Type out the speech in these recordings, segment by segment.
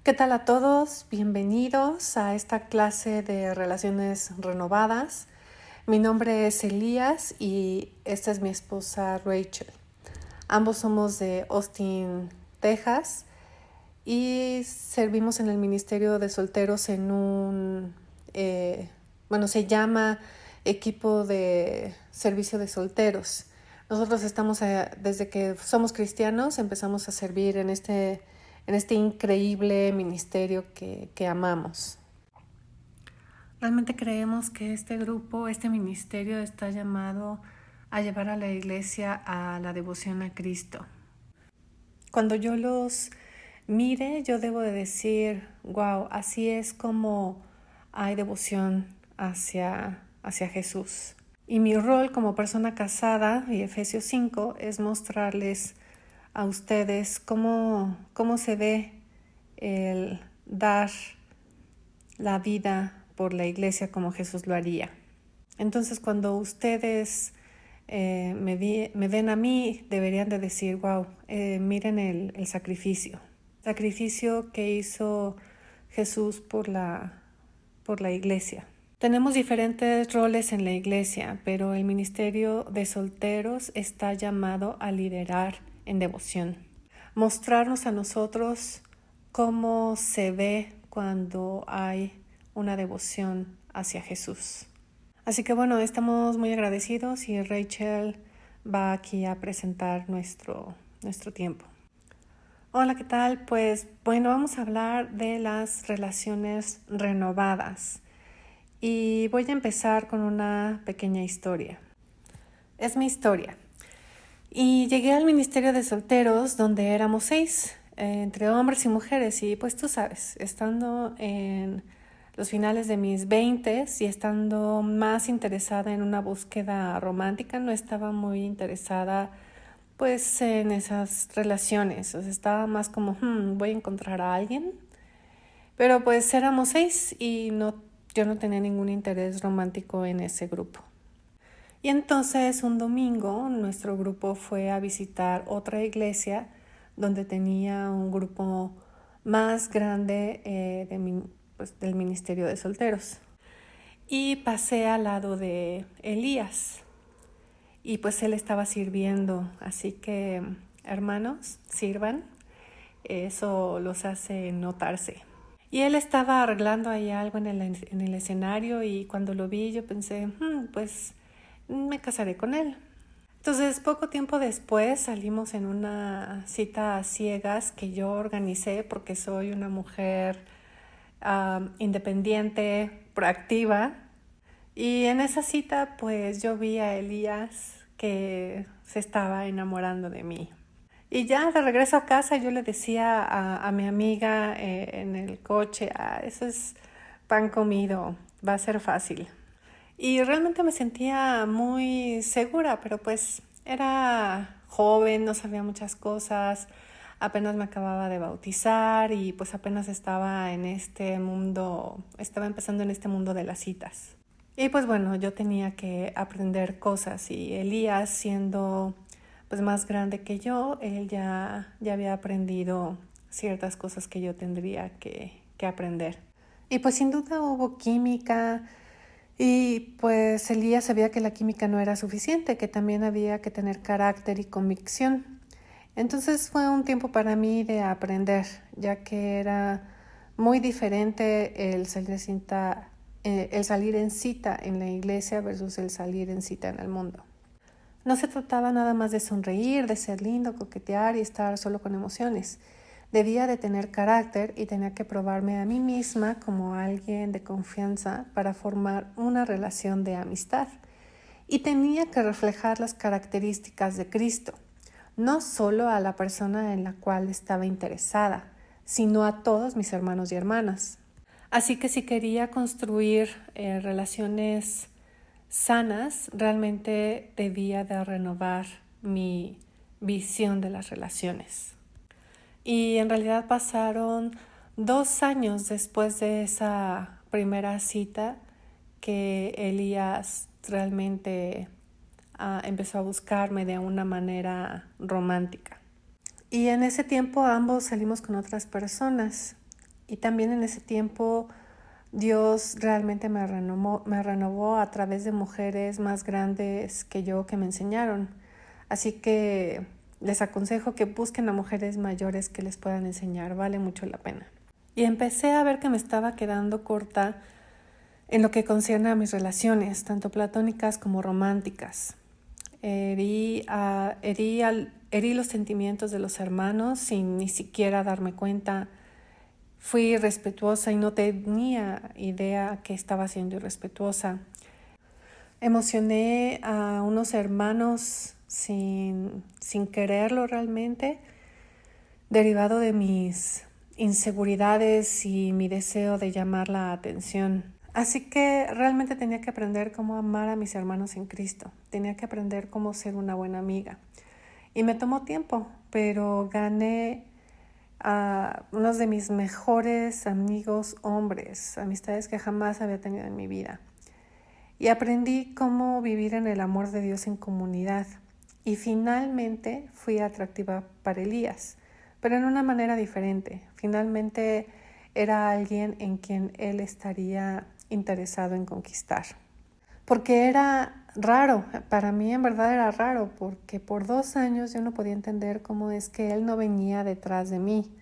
¿Qué tal a todos? Bienvenidos a esta clase de relaciones renovadas. Mi nombre es Elías y esta es mi esposa Rachel. Ambos somos de Austin, Texas y servimos en el Ministerio de Solteros en se llama Equipo de Servicio de Solteros. Nosotros desde que somos cristianos, empezamos a servir en este increíble ministerio que amamos. Realmente creemos que este ministerio está llamado a llevar a la iglesia a la devoción a Cristo. Cuando yo los mire, yo debo de decir, wow, así es como hay devoción hacia Jesús. Y mi rol como persona casada, y Efesios 5, es mostrarles a ustedes cómo se ve el dar la vida por la iglesia como Jesús lo haría. Entonces, cuando ustedes me ven a mí, deberían de decir, wow, miren el sacrificio que hizo Jesús por la iglesia. Tenemos diferentes roles en la iglesia, pero el ministerio de solteros está llamado a liderar en devoción. Mostrarnos a nosotros cómo se ve cuando hay una devoción hacia Jesús. Así que bueno, estamos muy agradecidos y Rachel va aquí a presentar nuestro tiempo. Hola, ¿qué tal? Pues bueno, vamos a hablar de las relaciones renovadas. Y voy a empezar con una pequeña historia. Es mi historia. Y llegué al Ministerio de Solteros donde éramos 6, entre hombres y mujeres. Y pues tú sabes, estando en los finales de mis 20s y estando más interesada en una búsqueda romántica, no estaba muy interesada pues en esas relaciones. O sea, estaba más como, voy a encontrar a alguien. Pero pues éramos 6 y yo no tenía ningún interés romántico en ese grupo. Y entonces un domingo nuestro grupo fue a visitar otra iglesia donde tenía un grupo más grande del Ministerio de Solteros. Y pasé al lado de Elías y pues él estaba sirviendo, así que hermanos, sirvan, eso los hace notarse. Y él estaba arreglando ahí algo en el escenario y cuando lo vi yo pensé, pues me casaré con él. Entonces, poco tiempo después salimos en una cita a ciegas que yo organicé porque soy una mujer independiente, proactiva. Y en esa cita, pues yo vi a Elías que se estaba enamorando de mí. Y ya de regreso a casa yo le decía a mi amiga en el coche, eso es pan comido, va a ser fácil. Y realmente me sentía muy segura, pero pues era joven, no sabía muchas cosas, apenas me acababa de bautizar y pues apenas estaba empezando en este mundo de las citas. Y pues bueno, yo tenía que aprender cosas y Elías siendo pues más grande que yo, él ya había aprendido ciertas cosas que yo tendría que aprender. Y pues sin duda hubo química y pues Elías sabía que la química no era suficiente, que también había que tener carácter y convicción. Entonces fue un tiempo para mí de aprender, ya que era muy diferente el salir en cita en la iglesia versus el salir en cita en el mundo. No se trataba nada más de sonreír, de ser lindo, coquetear y estar solo con emociones. Debía de tener carácter y tenía que probarme a mí misma como alguien de confianza para formar una relación de amistad. Y tenía que reflejar las características de Cristo, no solo a la persona en la cual estaba interesada, sino a todos mis hermanos y hermanas. Así que si quería construir relaciones sanas, realmente debía de renovar mi visión de las relaciones. Y en realidad pasaron 2 años después de esa primera cita que Elías realmente empezó a buscarme de una manera romántica. Y en ese tiempo ambos salimos con otras personas Y también en ese tiempo Dios realmente me renovó a través de mujeres más grandes que yo que me enseñaron. Así que les aconsejo que busquen a mujeres mayores que les puedan enseñar, vale mucho la pena. Y empecé a ver que me estaba quedando corta en lo que concierne a mis relaciones, tanto platónicas como románticas. Herí los sentimientos de los hermanos sin ni siquiera darme cuenta. Fui irrespetuosa y no tenía idea que estaba siendo irrespetuosa. Emocioné a unos hermanos sin quererlo realmente, derivado de mis inseguridades y mi deseo de llamar la atención. Así que realmente tenía que aprender cómo amar a mis hermanos en Cristo. Tenía que aprender cómo ser una buena amiga. Y me tomó tiempo, pero gané a unos de mis mejores amigos hombres, amistades que jamás había tenido en mi vida. Y aprendí cómo vivir en el amor de Dios en comunidad. Y finalmente fui atractiva para Elías, pero en una manera diferente. Finalmente era alguien en quien él estaría interesado en conquistar. Porque era raro, para mí en verdad era raro, porque por 2 años yo no podía entender cómo es que él no venía detrás de mí.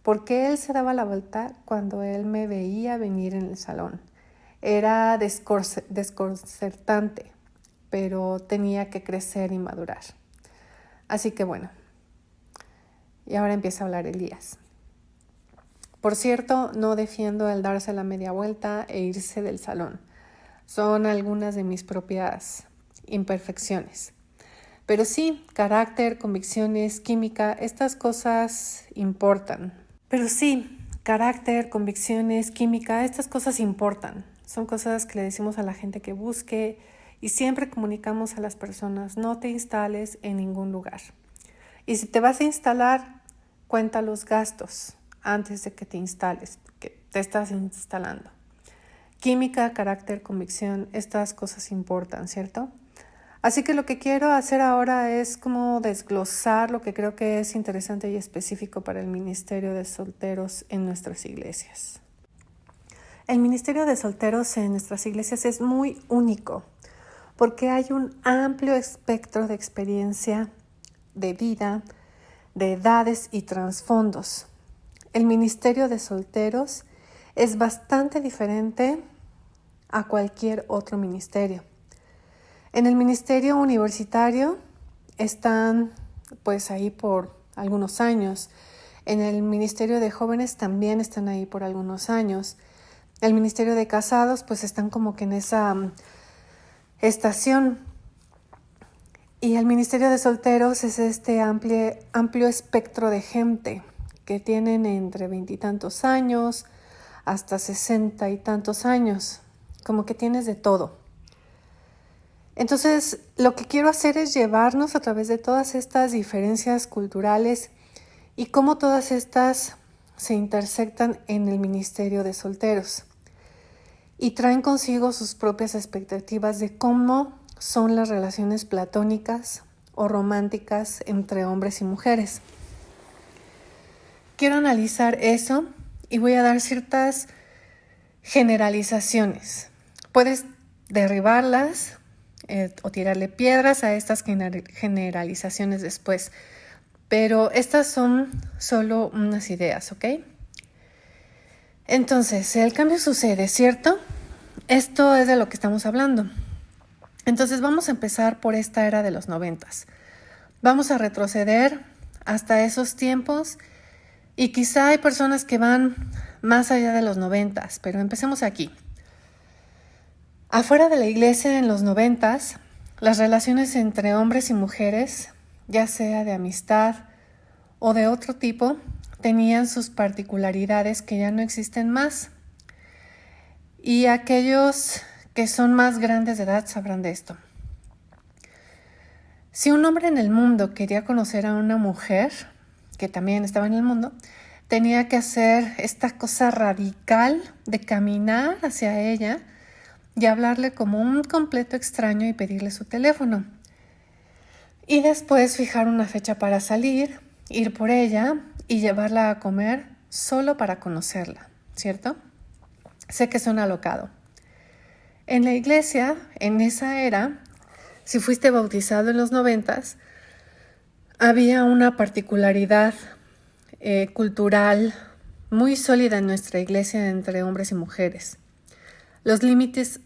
Porque él se daba la vuelta cuando él me veía venir en el salón. Era desconcertante, pero tenía que crecer y madurar. Así que bueno, y ahora empieza a hablar Elías. Por cierto, no defiendo el darse la media vuelta e irse del salón. Son algunas de mis propias imperfecciones. Pero sí, carácter, convicciones, química, estas cosas importan. Son cosas que le decimos a la gente que busque y siempre comunicamos a las personas, no te instales en ningún lugar. Y si te vas a instalar, cuenta los gastos antes de que te instales, porque te estás instalando. Química, carácter, convicción, estas cosas importan, ¿cierto? Así que lo que quiero hacer ahora es como desglosar lo que creo que es interesante y específico para el ministerio de solteros en nuestras iglesias. El ministerio de solteros en nuestras iglesias es muy único porque hay un amplio espectro de experiencia, de vida, de edades y trasfondos. El ministerio de solteros es bastante diferente a cualquier otro ministerio. En el ministerio universitario están pues ahí por algunos años. En el ministerio de jóvenes también están ahí por algunos años. El ministerio de casados pues están como que en esa estación. Y el ministerio de solteros es este amplio espectro de gente que tienen entre 20 y tantos años hasta 60 y tantos años, como que tienes de todo. Entonces, lo que quiero hacer es llevarnos a través de todas estas diferencias culturales y cómo todas estas se intersectan en el ministerio de solteros y traen consigo sus propias expectativas de cómo son las relaciones platónicas o románticas entre hombres y mujeres. Quiero analizar eso y voy a dar ciertas generalizaciones. Puedes derribarlas o tirarle piedras a estas generalizaciones después, pero estas son solo unas ideas, ¿ok? Entonces, el cambio sucede, ¿cierto? Esto es de lo que estamos hablando. Entonces vamos a empezar por esta era de los 90s. Vamos a retroceder hasta esos tiempos y quizá hay personas que van más allá de los 90s, pero empecemos aquí. Afuera de la iglesia en los 90s, las relaciones entre hombres y mujeres, ya sea de amistad o de otro tipo, tenían sus particularidades que ya no existen más. Y aquellos que son más grandes de edad sabrán de esto. Si un hombre en el mundo quería conocer a una mujer, que también estaba en el mundo, tenía que hacer esta cosa radical de caminar hacia ella y hablarle como un completo extraño y pedirle su teléfono. Y después fijar una fecha para salir, ir por ella y llevarla a comer solo para conocerla, ¿cierto? Sé que suena alocado. En la iglesia, en esa era, si fuiste bautizado en los 90s, había una particularidad cultural muy sólida en nuestra iglesia entre hombres y mujeres. Los límites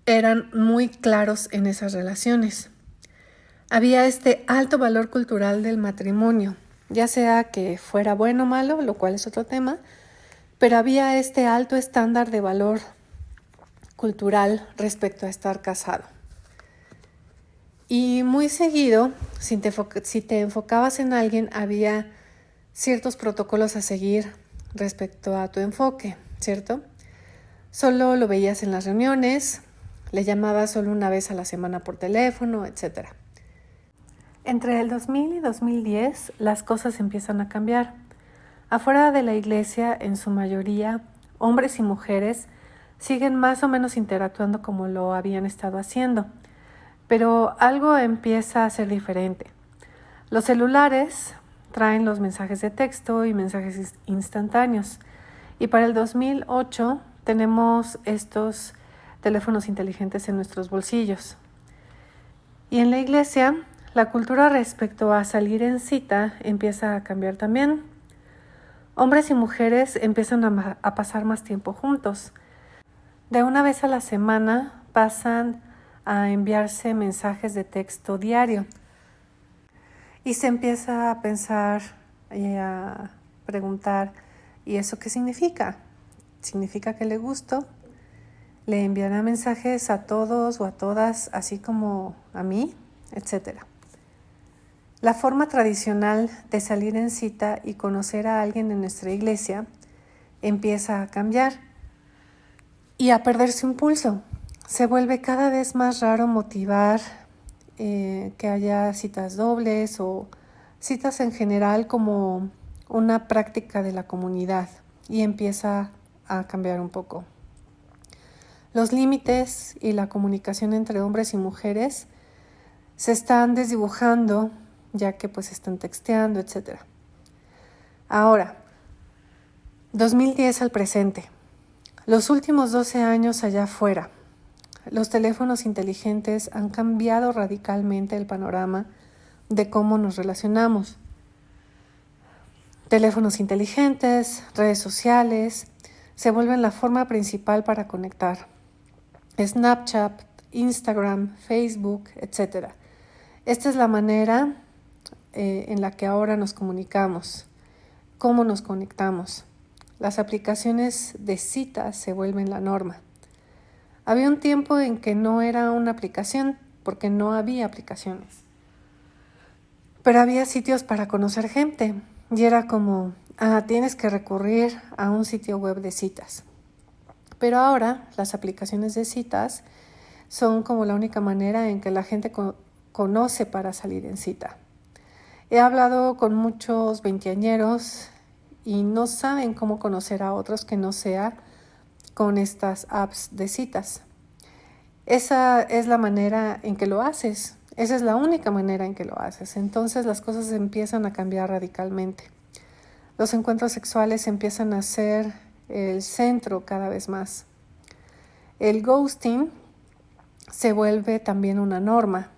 eran muy claros en esas relaciones. Había este alto valor cultural del matrimonio, ya sea que fuera bueno o malo, lo cual es otro tema, pero había este alto estándar de valor cultural respecto a estar casado. Y muy seguido, si te enfocabas en alguien, había ciertos protocolos a seguir respecto a tu enfoque, ¿cierto? Solo lo veías en las reuniones, le llamabas solo una vez a la semana por teléfono, etc. Entre el 2000 y 2010 las cosas empiezan a cambiar. Afuera de la iglesia, en su mayoría, hombres y mujeres siguen más o menos interactuando como lo habían estado haciendo, pero algo empieza a ser diferente. Los celulares traen los mensajes de texto y mensajes instantáneos, y para el 2008 tenemos estos teléfonos inteligentes en nuestros bolsillos. Y en la iglesia, la cultura respecto a salir en cita empieza a cambiar también. Hombres y mujeres empiezan a pasar más tiempo juntos. De una vez a la semana pasan a enviarse mensajes de texto diario. Y se empieza a pensar y a preguntar, ¿y eso qué significa? ¿Significa que le gusto? ¿Le enviará mensajes a todos o a todas, así como a mí? Etcétera. La forma tradicional de salir en cita y conocer a alguien en nuestra iglesia empieza a cambiar y a perder su impulso. Se vuelve cada vez más raro motivar que haya citas dobles o citas en general como una práctica de la comunidad, y empieza a cambiar un poco. Los límites y la comunicación entre hombres y mujeres se están desdibujando, ya que pues están texteando, etc. Ahora, 2010 al presente. Los últimos 12 años allá afuera. Los teléfonos inteligentes han cambiado radicalmente el panorama de cómo nos relacionamos. Teléfonos inteligentes, redes sociales, se vuelven la forma principal para conectar. Snapchat, Instagram, Facebook, etc. Esta es la manera en la que ahora nos comunicamos. ¿Cómo nos conectamos? Las aplicaciones de citas se vuelven la norma. Había un tiempo en que no era una aplicación, porque no había aplicaciones. Pero había sitios para conocer gente, y era como, tienes que recurrir a un sitio web de citas. Pero ahora las aplicaciones de citas son como la única manera en que la gente conoce para salir en cita. He hablado con muchos veinteañeros y no saben cómo conocer a otros que no sea con estas apps de citas. Esa es la manera en que lo haces. Esa es la única manera en que lo haces. Entonces las cosas empiezan a cambiar radicalmente. Los encuentros sexuales empiezan a ser el centro cada vez más. El ghosting se vuelve también una norma.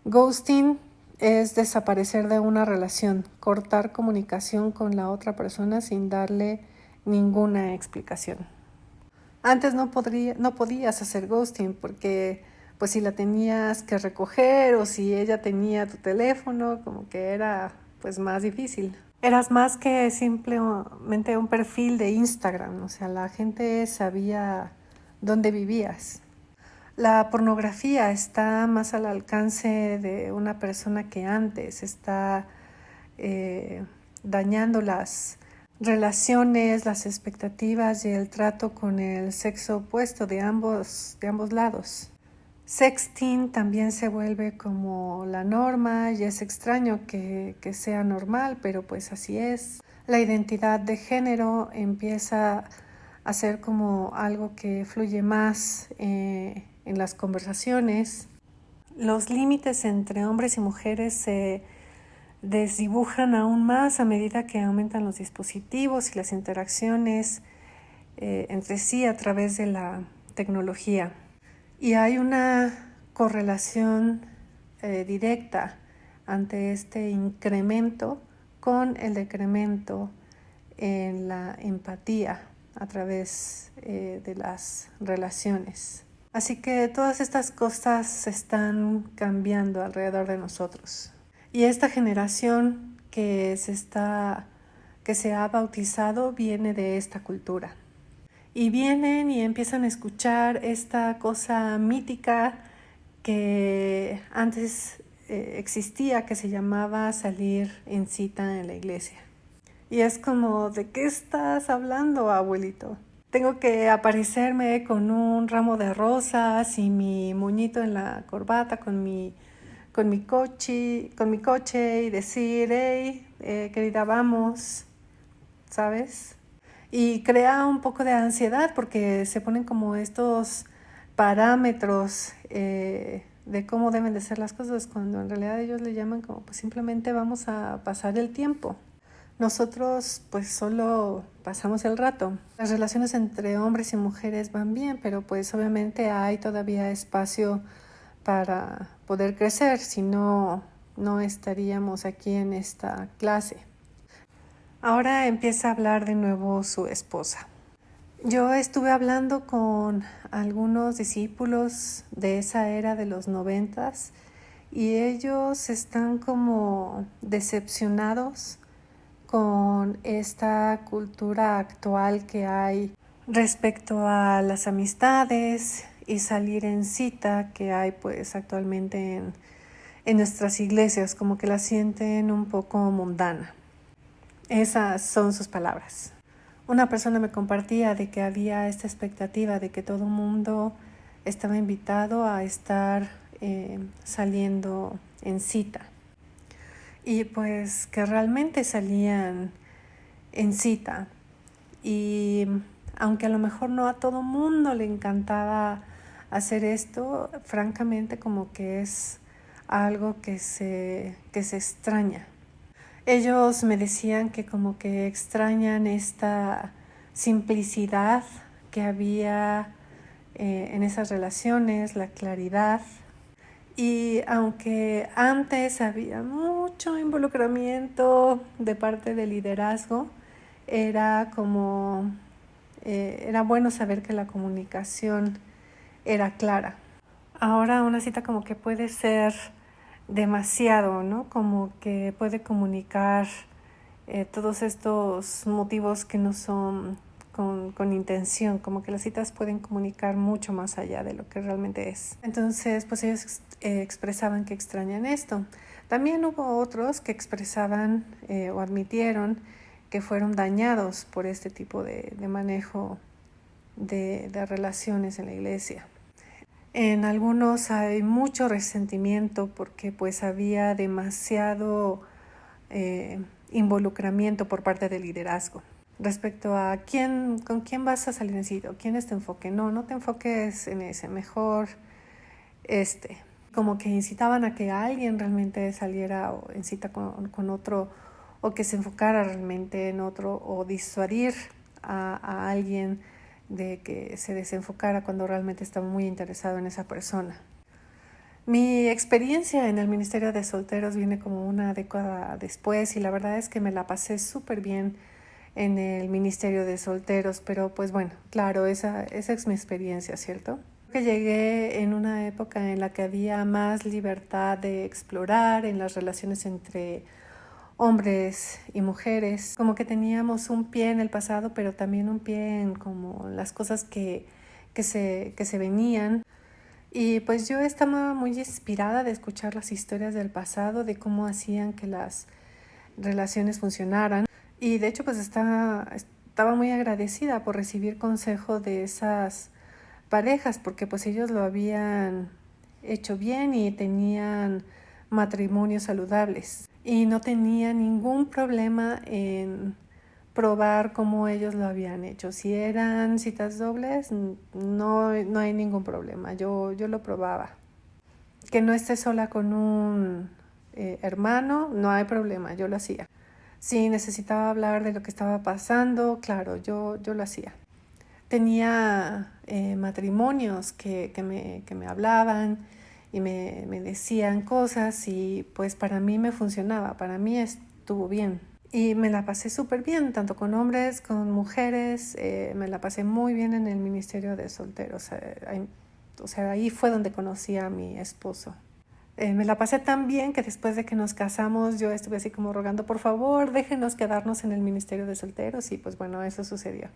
Ghosting es desaparecer de una relación, cortar comunicación con la otra persona sin darle ninguna explicación. Antes no podías hacer ghosting porque pues si la tenías que recoger o si ella tenía tu teléfono, como que era pues más difícil. Eras más que simplemente un perfil de Instagram, o sea, la gente sabía dónde vivías. La pornografía está más al alcance de una persona que antes, está dañando las relaciones, las expectativas y el trato con el sexo opuesto de ambos lados. Sexting también se vuelve como la norma y es extraño que sea normal, pero pues así es. La identidad de género empieza a ser como algo que fluye más en las conversaciones. Los límites entre hombres y mujeres se desdibujan aún más a medida que aumentan los dispositivos y las interacciones entre sí a través de la tecnología. Y hay una correlación directa ante este incremento con el decremento en la empatía a través de las relaciones. Así que todas estas cosas están cambiando alrededor de nosotros. Y esta generación que se ha bautizado viene de esta cultura. Y vienen y empiezan a escuchar esta cosa mítica que antes existía, que se llamaba salir en cita en la iglesia. Y es como, ¿de qué estás hablando, abuelito? Tengo que aparecerme con un ramo de rosas y mi moñito en la corbata, con mi coche y decir, hey, querida, vamos, ¿sabes? Y crea un poco de ansiedad porque se ponen como estos parámetros de cómo deben de ser las cosas, cuando en realidad ellos le llaman como pues simplemente vamos a pasar el tiempo. Nosotros pues solo pasamos el rato. Las relaciones entre hombres y mujeres van bien, pero pues obviamente hay todavía espacio para poder crecer, si no, no estaríamos aquí en esta clase. Ahora empieza a hablar de nuevo su esposa. Yo estuve hablando con algunos discípulos de esa era de los 90 y ellos están como decepcionados con esta cultura actual que hay respecto a las amistades y salir en cita que hay pues actualmente en nuestras iglesias, como que la sienten un poco mundana. Esas son sus palabras. Una persona me compartía de que había esta expectativa de que todo el mundo estaba invitado a estar saliendo en cita. Y pues que realmente salían en cita. Y aunque a lo mejor no a todo mundo le encantaba hacer esto, francamente como que es algo que se extraña. Ellos me decían que como que extrañan esta simplicidad que había en esas relaciones, la claridad. Y aunque antes había mucho involucramiento de parte del liderazgo, era bueno saber que la comunicación era clara. Ahora una cita como que puede ser demasiado, ¿no? Como que puede comunicar todos estos motivos que no son con intención, como que las citas pueden comunicar mucho más allá de lo que realmente es. Entonces, pues ellos expresaban que extrañan esto. También hubo otros que expresaban o admitieron que fueron dañados por este tipo de manejo de relaciones en la iglesia. En algunos hay mucho resentimiento porque pues había demasiado involucramiento por parte del liderazgo respecto a con quién vas a salir en cita, o quién es tu enfoque. No te enfoques en ese, mejor como que incitaban a que alguien realmente saliera en cita con otro, o que se enfocara realmente en otro, o disuadir a alguien de que se desenfocara cuando realmente estaba muy interesado en esa persona. Mi experiencia en el Ministerio de Solteros viene como una década después y la verdad es que me la pasé súper bien en el Ministerio de Solteros, pero pues bueno, claro, esa es mi experiencia, ¿cierto? Que llegué en una época en la que había más libertad de explorar en las relaciones entre hombres y mujeres, como que teníamos un pie en el pasado, pero también un pie en como las cosas que se venían. Y pues yo estaba muy inspirada de escuchar las historias del pasado, de cómo hacían que las relaciones funcionaran. Y de hecho pues estaba muy agradecida por recibir consejo de esas parejas, porque pues ellos lo habían hecho bien y tenían matrimonios saludables. Y no tenía ningún problema en probar cómo ellos lo habían hecho. Si eran citas dobles, no hay ningún problema. Yo lo probaba. Que no estés sola con un hermano, no hay problema, yo lo hacía. Si necesitaba hablar de lo que estaba pasando, claro, yo lo hacía. Tenía matrimonios que me hablaban y me decían cosas y pues para mí me funcionaba, para mí estuvo bien. Y me la pasé súper bien, tanto con hombres, con mujeres, me la pasé muy bien en el ministerio de solteros. Ahí fue donde conocí a mi esposo. Me la pasé tan bien que después de que nos casamos yo estuve así como rogando, por favor, déjenos quedarnos en el ministerio de solteros y pues bueno, eso sucedió.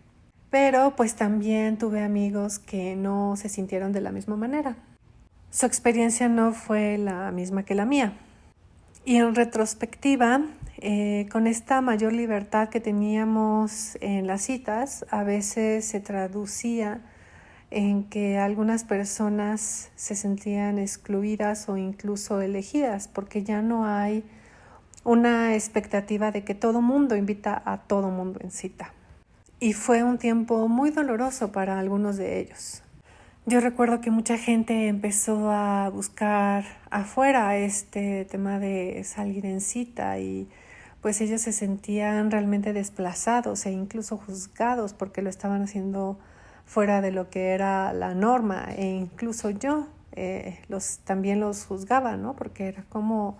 Pero pues también tuve amigos que no se sintieron de la misma manera. Su experiencia no fue la misma que la mía. Y en retrospectiva, con esta mayor libertad que teníamos en las citas, a veces se traducía en que algunas personas se sentían excluidas o incluso elegidas, porque ya no hay una expectativa de que todo mundo invita a todo mundo en cita. Y fue un tiempo muy doloroso para algunos de ellos. Yo recuerdo que mucha gente empezó a buscar afuera este tema de salir en cita y pues ellos se sentían realmente desplazados e incluso juzgados porque lo estaban haciendo fuera de lo que era la norma, e incluso yo también los juzgaba, ¿no? Porque era ¿cómo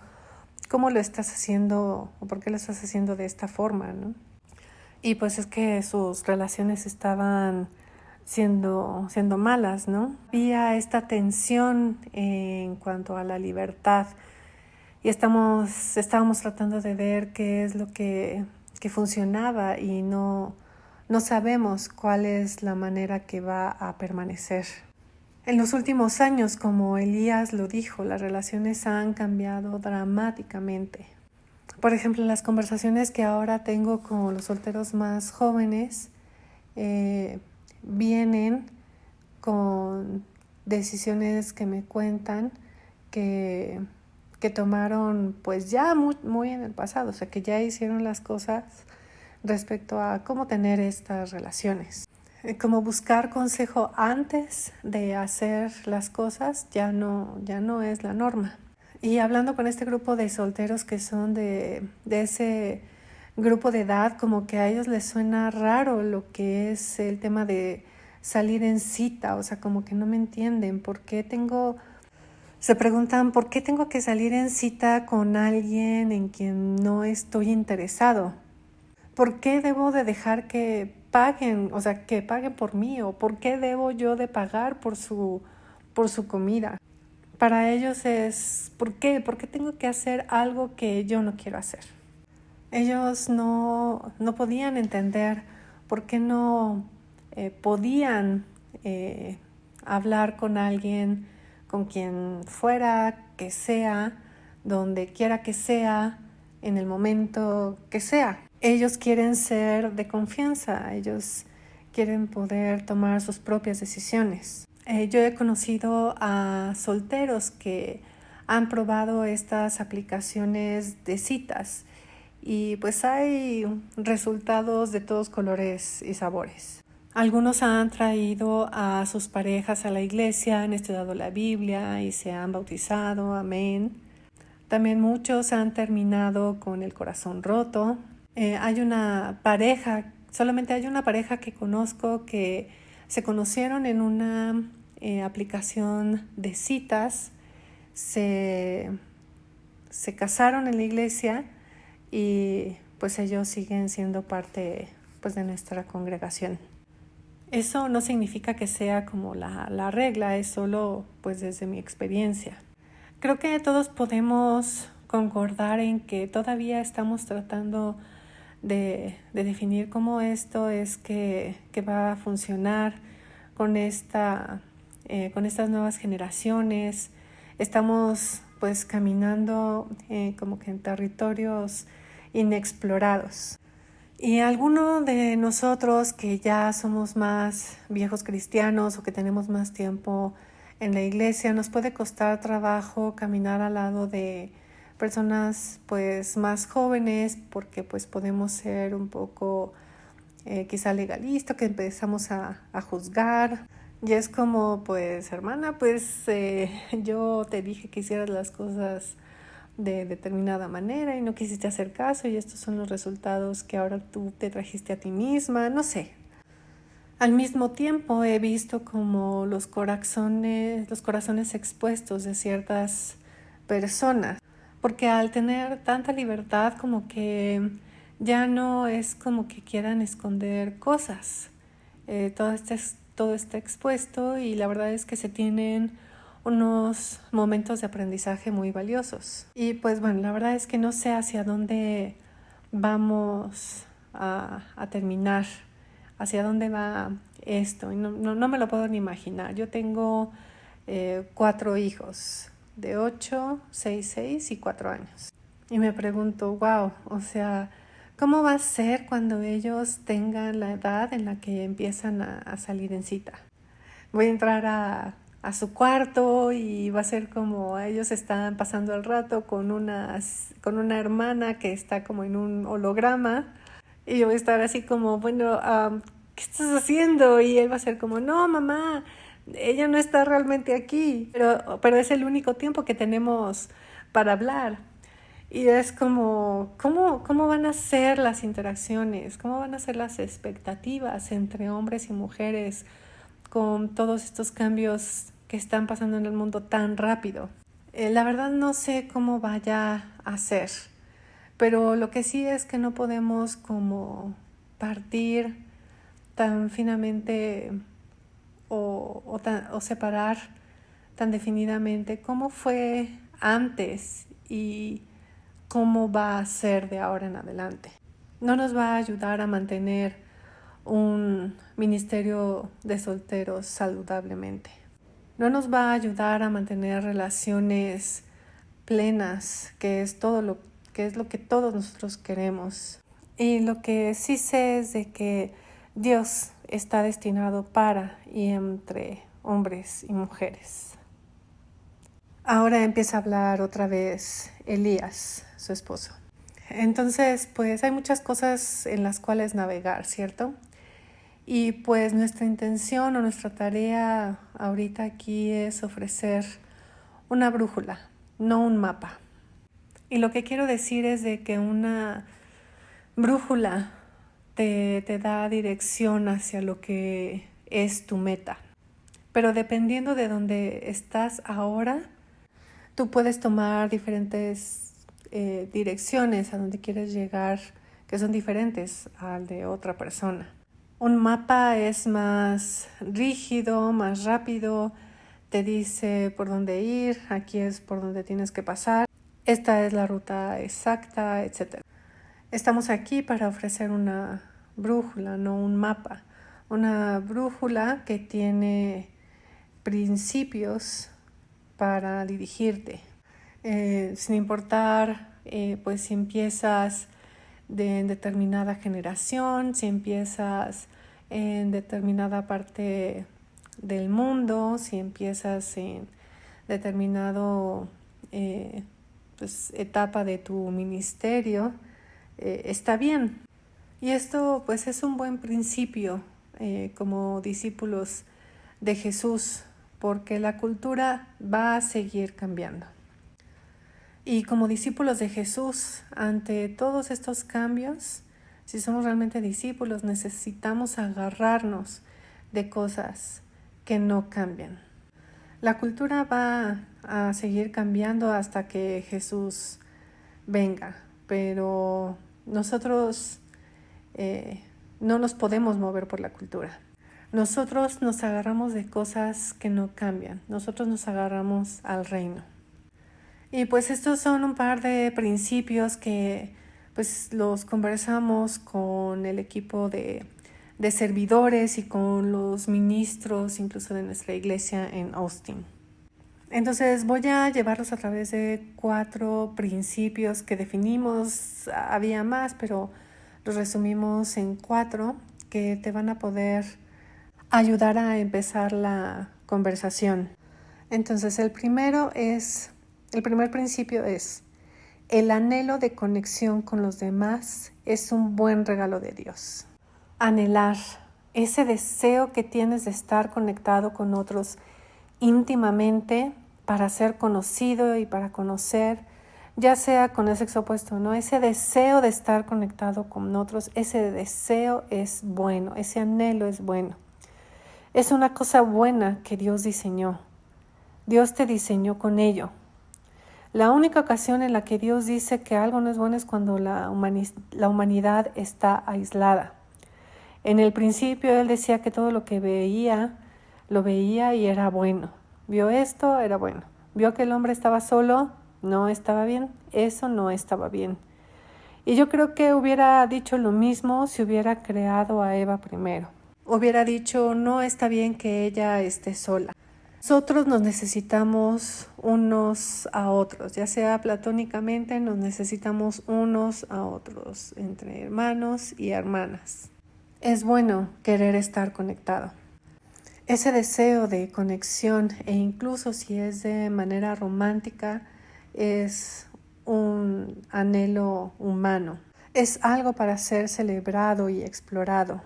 lo estás haciendo o por qué lo estás haciendo de esta forma, ¿no? Y pues es que sus relaciones estaban siendo malas, ¿no? Había esta tensión en cuanto a la libertad y estábamos tratando de ver qué es lo que funcionaba y no sabemos cuál es la manera que va a permanecer. En los últimos años, como Elías lo dijo, las relaciones han cambiado dramáticamente. Por ejemplo, las conversaciones que ahora tengo con los solteros más jóvenes vienen con decisiones que me cuentan que tomaron pues ya muy en el pasado, o sea que ya hicieron las cosas respecto a cómo tener estas relaciones. Como buscar consejo antes de hacer las cosas ya no es la norma. Y hablando con este grupo de solteros que son de ese grupo de edad, como que a ellos les suena raro lo que es el tema de salir en cita, o sea, como que no me entienden, se preguntan por qué tengo que salir en cita con alguien en quien no estoy interesado. ¿Por qué debo de dejar que paguen, o sea, que paguen por mí? ¿O por qué debo yo de pagar por su comida? Para ellos es, ¿por qué? ¿Por qué tengo que hacer algo que yo no quiero hacer? Ellos no podían entender por qué no podían hablar con alguien, con quien fuera que sea, donde quiera que sea, en el momento que sea. Ellos quieren ser de confianza, ellos quieren poder tomar sus propias decisiones. Yo he conocido a solteros que han probado estas aplicaciones de citas y pues hay resultados de todos colores y sabores. Algunos han traído a sus parejas a la iglesia, han estudiado la Biblia y se han bautizado, amén. También muchos han terminado con el corazón roto. Solamente hay una pareja que conozco que se conocieron en una aplicación de citas, se casaron en la iglesia y pues ellos siguen siendo parte pues de nuestra congregación. Eso no significa que sea como la regla, es solo pues desde mi experiencia. Creo que todos podemos concordar en que todavía estamos tratando de definir cómo esto es que va a funcionar con estas nuevas generaciones. Estamos pues caminando como que en territorios inexplorados. Y alguno de nosotros que ya somos más viejos cristianos o que tenemos más tiempo en la iglesia, nos puede costar trabajo caminar al lado de personas pues más jóvenes porque pues podemos ser un poco quizá legalistas, que empezamos a juzgar. Y es como pues hermana, pues yo te dije que hicieras las cosas de determinada manera y no quisiste hacer caso y estos son los resultados que ahora tú te trajiste a ti misma, no sé. Al mismo tiempo he visto como los corazones expuestos de ciertas personas, porque al tener tanta libertad como que ya no es como que quieran esconder cosas. Todo está expuesto y la verdad es que se tienen unos momentos de aprendizaje muy valiosos. Y pues bueno, la verdad es que no sé hacia dónde vamos a terminar, hacia dónde va esto. Y no me lo puedo ni imaginar. Yo tengo 4 hijos de 8, 6 y 4 años. Y me pregunto, wow, o sea, ¿cómo va a ser cuando ellos tengan la edad en la que empiezan a salir en cita? Voy a entrar a su cuarto y va a ser como ellos están pasando el rato con una hermana que está como en un holograma y yo voy a estar así como, bueno, ¿qué estás haciendo? Y él va a ser como, no, mamá, ella no está realmente aquí, pero es el único tiempo que tenemos para hablar. Y es como, ¿cómo van a ser las interacciones? ¿Cómo van a ser las expectativas entre hombres y mujeres con todos estos cambios que están pasando en el mundo tan rápido? La verdad no sé cómo vaya a ser, pero lo que sí es que no podemos como partir tan finamente o separar tan definidamente cómo fue antes y cómo va a ser de ahora en adelante. No nos va a ayudar a mantener un ministerio de solteros saludablemente. No nos va a ayudar a mantener relaciones plenas, que es lo que todos nosotros queremos. Y lo que sí sé es de que Dios está destinado para y entre hombres y mujeres. Ahora empieza a hablar otra vez Elías, su esposo. Entonces, pues hay muchas cosas en las cuales navegar, ¿cierto? Y pues nuestra intención o nuestra tarea ahorita aquí es ofrecer una brújula, no un mapa. Y lo que quiero decir es de que una brújula te da dirección hacia lo que es tu meta. Pero dependiendo de dónde estás ahora, tú puedes tomar diferentes direcciones a donde quieres llegar que son diferentes al de otra persona. Un mapa es más rígido, más rápido, te dice por dónde ir, aquí es por donde tienes que pasar, esta es la ruta exacta, etc. Estamos aquí para ofrecer una brújula, no un mapa. Una brújula que tiene principios para dirigirte. Sin importar pues si empiezas en determinada generación, si empiezas en determinada parte del mundo, si empiezas en determinado pues, etapa de tu ministerio, está bien. Y esto pues es un buen principio como discípulos de Jesús, porque la cultura va a seguir cambiando. Y como discípulos de Jesús, ante todos estos cambios, si somos realmente discípulos, necesitamos agarrarnos de cosas que no cambian. La cultura va a seguir cambiando hasta que Jesús venga, pero nosotros no nos podemos mover por la cultura. Nosotros nos agarramos de cosas que no cambian. Nosotros nos agarramos al reino. Y pues estos son un par de principios que pues los conversamos con el equipo de servidores y con los ministros incluso de nuestra iglesia en Austin. Entonces voy a llevarlos a través de 4 principios que definimos. Había más, pero los resumimos en 4 que te van a poder ayudar a empezar la conversación. Entonces el primer principio es: el anhelo de conexión con los demás es un buen regalo de Dios. Anhelar, ese deseo que tienes de estar conectado con otros íntimamente para ser conocido y para conocer, ya sea con el sexo opuesto, ¿no? Ese deseo de estar conectado con otros, ese deseo es bueno, ese anhelo es bueno. Es una cosa buena que Dios diseñó. Dios te diseñó con ello. La única ocasión en la que Dios dice que algo no es bueno es cuando la humanidad está aislada. En el principio Él decía que todo lo que veía, lo veía y era bueno. Vio esto, era bueno. Vio que el hombre estaba solo, no estaba bien. Eso no estaba bien. Y yo creo que hubiera dicho lo mismo si hubiera creado a Eva primero. Hubiera dicho, no está bien que ella esté sola. Nosotros nos necesitamos unos a otros, ya sea platónicamente, nos necesitamos unos a otros, entre hermanos y hermanas. Es bueno querer estar conectado. Ese deseo de conexión, e incluso si es de manera romántica, es un anhelo humano. Es algo para ser celebrado y explorado.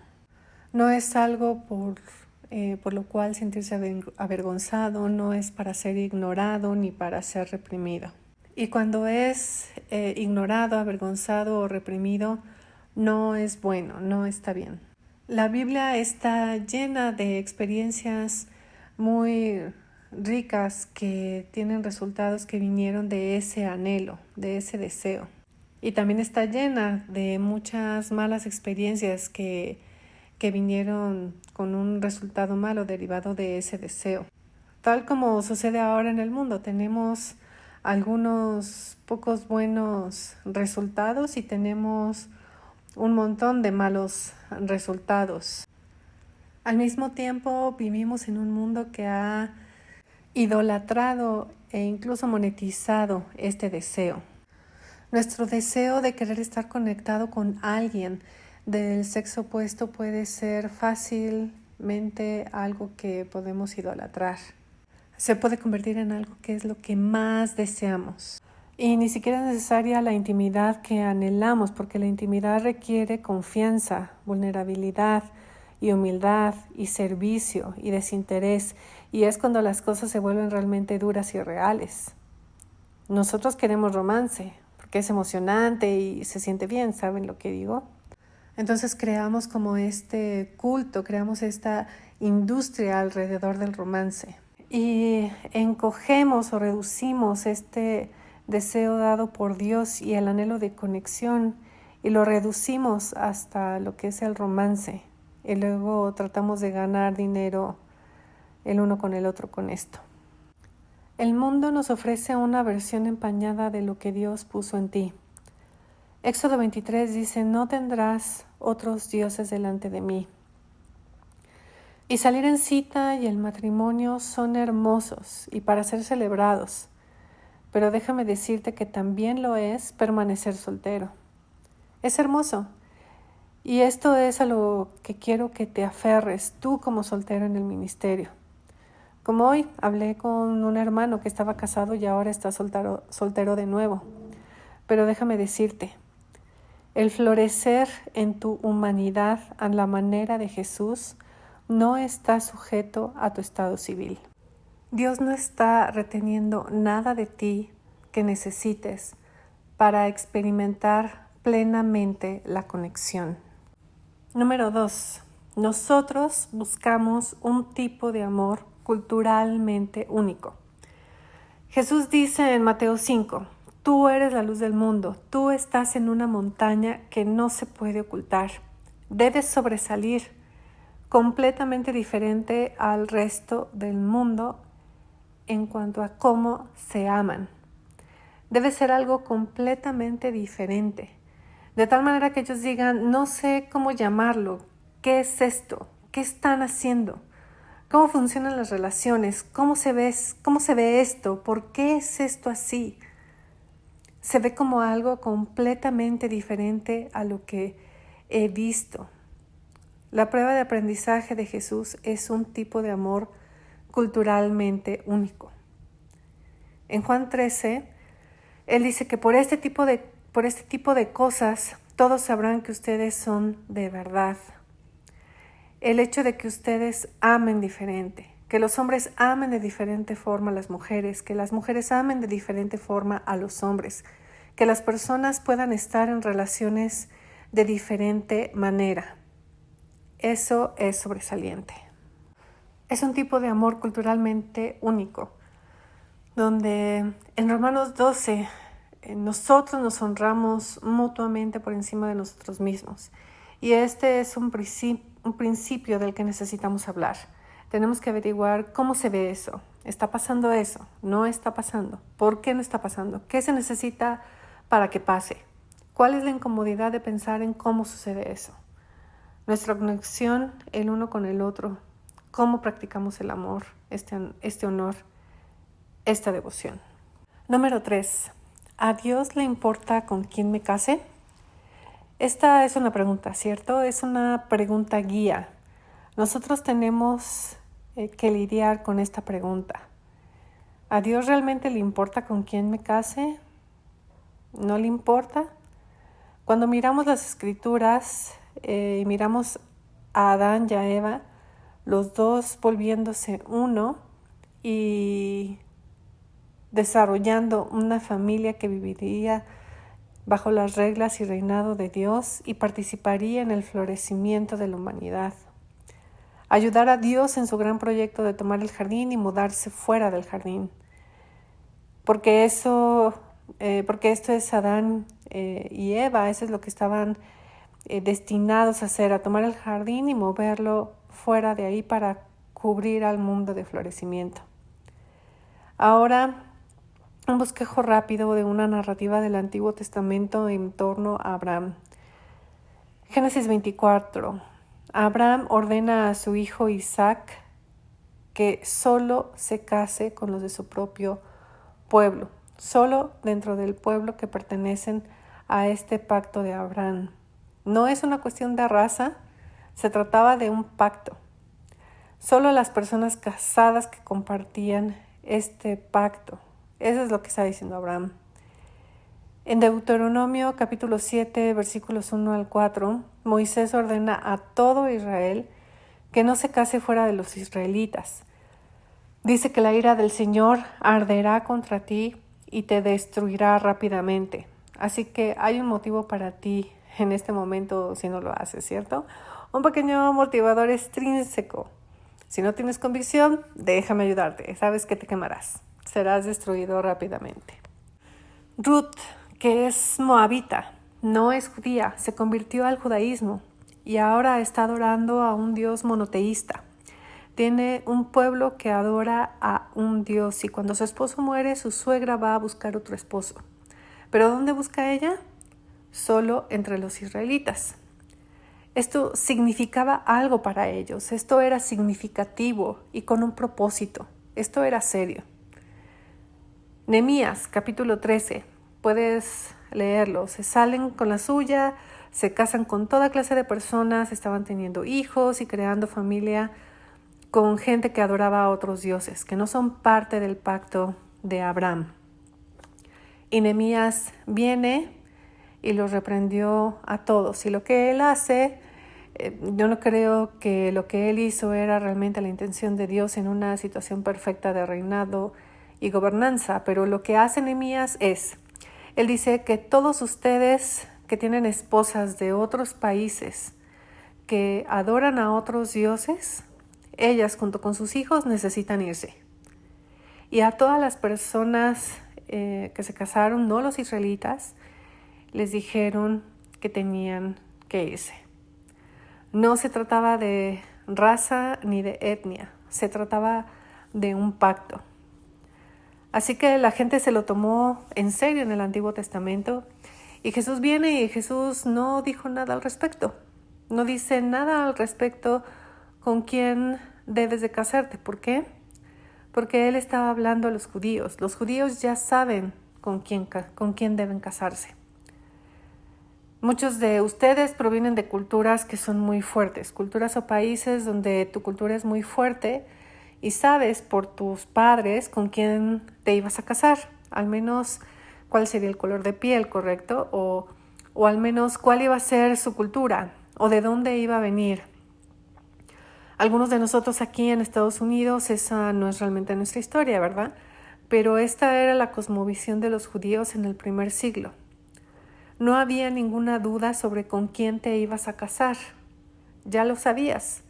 No es algo por lo cual sentirse avergonzado, no es para ser ignorado ni para ser reprimido. Y cuando es ignorado, avergonzado o reprimido, no es bueno, no está bien. La Biblia está llena de experiencias muy ricas que tienen resultados que vinieron de ese anhelo, de ese deseo. Y también está llena de muchas malas experiencias que vinieron con un resultado malo derivado de ese deseo. Tal como sucede ahora en el mundo, tenemos algunos pocos buenos resultados y tenemos un montón de malos resultados. Al mismo tiempo, vivimos en un mundo que ha idolatrado e incluso monetizado este deseo. Nuestro deseo de querer estar conectado con alguien del sexo opuesto puede ser fácilmente algo que podemos idolatrar. Se puede convertir en algo que es lo que más deseamos. Y ni siquiera es necesaria la intimidad que anhelamos, porque la intimidad requiere confianza, vulnerabilidad y humildad y servicio y desinterés. Y es cuando las cosas se vuelven realmente duras y reales. Nosotros queremos romance, porque es emocionante y se siente bien, ¿saben lo que digo? Entonces creamos como este culto, creamos esta industria alrededor del romance y encogemos o reducimos este deseo dado por Dios y el anhelo de conexión y lo reducimos hasta lo que es el romance y luego tratamos de ganar dinero el uno con el otro con esto. El mundo nos ofrece una versión empañada de lo que Dios puso en ti. Éxodo 23 dice, no tendrás otros dioses delante de mí. Y salir en cita y el matrimonio son hermosos y para ser celebrados, pero déjame decirte que también lo es permanecer soltero. Es hermoso. Y esto es a lo que quiero que te aferres tú como soltero en el ministerio. Como hoy hablé con un hermano que estaba casado y ahora está soltero de nuevo. Pero déjame decirte, el florecer en tu humanidad a la manera de Jesús no está sujeto a tu estado civil. Dios no está reteniendo nada de ti que necesites para experimentar plenamente la conexión. Número 2. Nosotros buscamos un tipo de amor culturalmente único. Jesús dice en Mateo 5, tú eres la luz del mundo, tú estás en una montaña que no se puede ocultar. Debes sobresalir, completamente diferente al resto del mundo en cuanto a cómo se aman. Debe ser algo completamente diferente, de tal manera que ellos digan, no sé cómo llamarlo, ¿qué es esto? ¿Qué están haciendo? ¿Cómo funcionan las relaciones? ¿Cómo se ve esto? ¿Por qué es esto así? Se ve como algo completamente diferente a lo que he visto. La prueba de aprendizaje de Jesús es un tipo de amor culturalmente único. En Juan 13, Él dice que por este tipo de cosas todos sabrán que ustedes son de verdad. El hecho de que ustedes amen diferente, que los hombres amen de diferente forma a las mujeres, que las mujeres amen de diferente forma a los hombres. que las personas puedan estar en relaciones de diferente manera. Eso es sobresaliente. Es un tipo de amor culturalmente único, donde en Romanos 12 nosotros nos honramos mutuamente por encima de nosotros mismos. Y este es un principio del que necesitamos hablar. Tenemos que averiguar cómo se ve eso. ¿Está pasando eso? ¿No está pasando? ¿Por qué no está pasando? ¿Qué se necesita para que pase? ¿Cuál es la incomodidad de pensar en cómo sucede eso? Nuestra conexión el uno con el otro. ¿Cómo practicamos el amor, este honor, esta devoción? Número 3. ¿A Dios le importa con quién me case? Esta es una pregunta, ¿cierto? Es una pregunta guía. Nosotros tenemos que lidiar con esta pregunta. ¿A Dios realmente le importa con quién me case? ¿No le importa? Cuando miramos las Escrituras y miramos a Adán y a Eva, los dos volviéndose uno y desarrollando una familia que viviría bajo las reglas y reinado de Dios y participaría en el florecimiento de la humanidad. Ayudar a Dios en su gran proyecto de tomar el jardín y mudarse fuera del jardín. Porque esto es Adán y Eva, eso es lo que estaban destinados a hacer, a tomar el jardín y moverlo fuera de ahí para cubrir al mundo de florecimiento. Ahora, un bosquejo rápido de una narrativa del Antiguo Testamento en torno a Abraham. Génesis 24. Abraham ordena a su hijo Isaac que solo se case con los de su propio pueblo, solo dentro del pueblo que pertenecen a este pacto de Abraham. No es una cuestión de raza, se trataba de un pacto. Solo las personas casadas que compartían este pacto. Eso es lo que está diciendo Abraham. En Deuteronomio capítulo 7, versículos 1 al 4, Moisés ordena a todo Israel que no se case fuera de los israelitas. Dice que la ira del Señor arderá contra ti y te destruirá rápidamente. Así que hay un motivo para ti en este momento si no lo haces, ¿cierto? Un pequeño motivador extrínseco. Si no tienes convicción, déjame ayudarte. Sabes que te quemarás. Serás destruido rápidamente. Ruth, que es moabita, no es judía, se convirtió al judaísmo y ahora está adorando a un Dios monoteísta. Tiene un pueblo que adora a un Dios y cuando su esposo muere, su suegra va a buscar otro esposo. ¿Pero dónde busca ella? Solo entre los israelitas. Esto significaba algo para ellos, esto era significativo y con un propósito, esto era serio. Nehemías, capítulo 13, puedes leerlo, se salen con la suya, se casan con toda clase de personas, estaban teniendo hijos y creando familia con gente que adoraba a otros dioses, que no son parte del pacto de Abraham. Y Nehemías viene y los reprendió a todos. Y lo que él hace, yo no creo que lo que él hizo era realmente la intención de Dios en una situación perfecta de reinado y gobernanza, pero lo que hace Nehemías es, él dice que todos ustedes que tienen esposas de otros países que adoran a otros dioses, ellas junto con sus hijos necesitan irse. Y a todas las personas que se casaron, no los israelitas, les dijeron que tenían que irse. No se trataba de raza ni de etnia, se trataba de un pacto. Así que la gente se lo tomó en serio en el Antiguo Testamento y Jesús viene y Jesús no dijo nada al respecto. No dice nada al respecto con quién debes de casarte. ¿Por qué? Porque Él estaba hablando a los judíos. Los judíos ya saben con quién deben casarse. Muchos de ustedes provienen de culturas que son muy fuertes, culturas o países donde tu cultura es muy fuerte y sabes por tus padres con quién te ibas a casar, al menos cuál sería el color de piel, ¿correcto? O al menos cuál iba a ser su cultura o de dónde iba a venir. Algunos de nosotros aquí en Estados Unidos, esa no es realmente nuestra historia, ¿verdad? Pero esta era la cosmovisión de los judíos en el primer siglo. no había ninguna duda sobre con quién te ibas a casar. Ya lo sabías.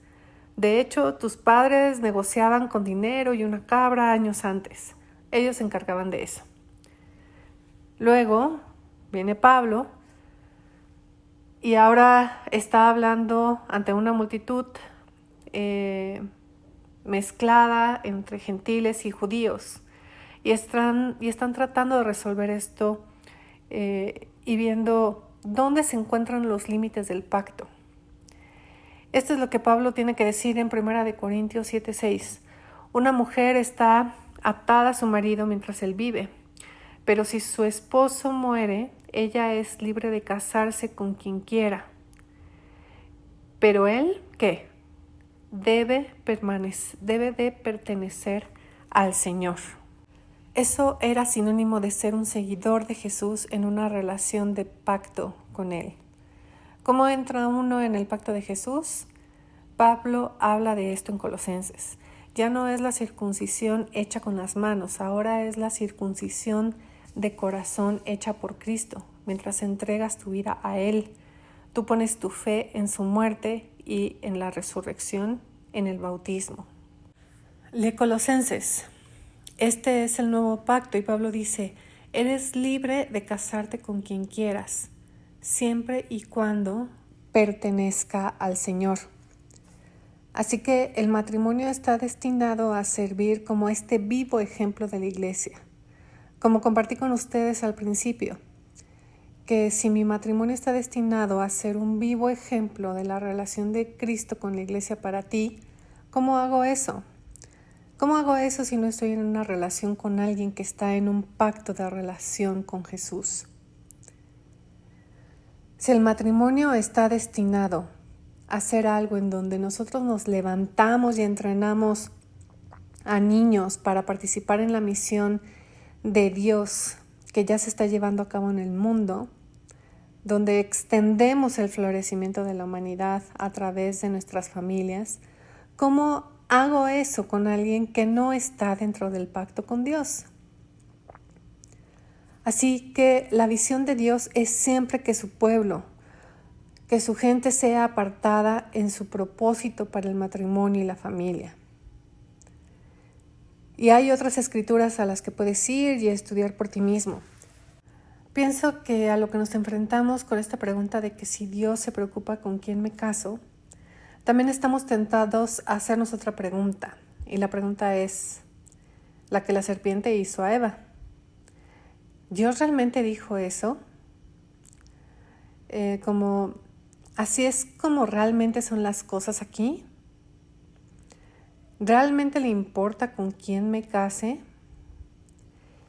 De hecho, tus padres negociaban con dinero y una cabra años antes. Ellos se encargaban de eso. Luego viene Pablo y ahora está hablando ante una multitud mezclada entre gentiles y judíos. Y están tratando de resolver esto y viendo dónde se encuentran los límites del pacto. Esto es lo que Pablo tiene que decir en 1 Corintios 7:6. Una mujer está atada a su marido mientras él vive, pero si su esposo muere, ella es libre de casarse con quien quiera. Pero él, ¿qué? Debe de pertenecer al Señor. Eso era sinónimo de ser un seguidor de Jesús en una relación de pacto con Él. ¿Cómo entra uno en el pacto de Jesús? Pablo habla de esto en Colosenses. Ya no es la circuncisión hecha con las manos, ahora es la circuncisión de corazón hecha por Cristo. Mientras entregas tu vida a Él, tú pones tu fe en su muerte y en la resurrección en el bautismo. Lee Colosenses. Este es el nuevo pacto y Pablo dice, eres libre de casarte con quien quieras, siempre y cuando pertenezca al Señor. Así que el matrimonio está destinado a servir como este vivo ejemplo de la iglesia. Como compartí con ustedes al principio, que si mi matrimonio está destinado a ser un vivo ejemplo de la relación de Cristo con la iglesia para ti, ¿cómo hago eso? ¿Cómo hago eso si no estoy en una relación con alguien que está en un pacto de relación con Jesús? Si el matrimonio está destinado a ser algo en donde nosotros nos levantamos y entrenamos a niños para participar en la misión de Dios que ya se está llevando a cabo en el mundo, donde extendemos el florecimiento de la humanidad a través de nuestras familias, ¿cómo hago eso con alguien que no está dentro del pacto con Dios? Así que la visión de Dios es siempre que su pueblo, que su gente sea apartada en su propósito para el matrimonio y la familia. Y hay otras escrituras a las que puedes ir y estudiar por ti mismo. Pienso que a lo que nos enfrentamos con esta pregunta de que si Dios se preocupa con quién me caso, también estamos tentados a hacernos otra pregunta. Y la pregunta es la que la serpiente hizo a Eva. ¿Dios realmente dijo eso? ¿Así es como realmente son las cosas aquí? ¿Realmente le importa con quién me case?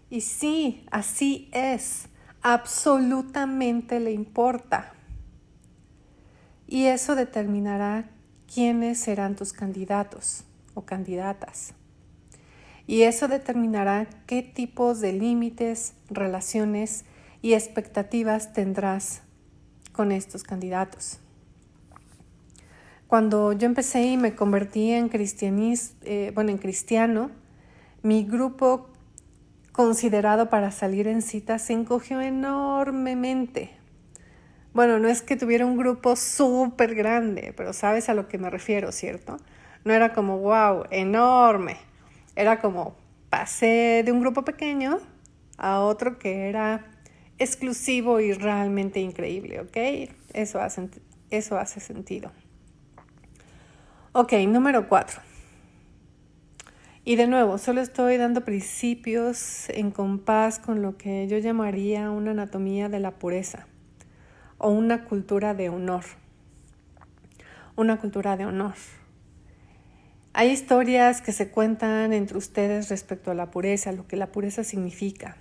Y sí, así es. Absolutamente le importa. Y eso determinará quiénes serán tus candidatos o candidatas. Y eso determinará qué tipos de límites, relaciones y expectativas tendrás con estos candidatos. Cuando yo empecé y me convertí en cristiano, mi grupo considerado para salir en cita se encogió enormemente. Bueno, no es que tuviera un grupo súper grande, pero sabes a lo que me refiero, ¿cierto? No era como, wow, enorme. Era como, pasé de un grupo pequeño a otro que era exclusivo y realmente increíble, ¿ok? Eso hace sentido. Ok, número 4. Y de nuevo, solo estoy dando principios en compás con lo que yo llamaría una anatomía de la pureza o una cultura de honor. Una cultura de honor. Hay historias que se cuentan entre ustedes respecto a la pureza, lo que la pureza significa.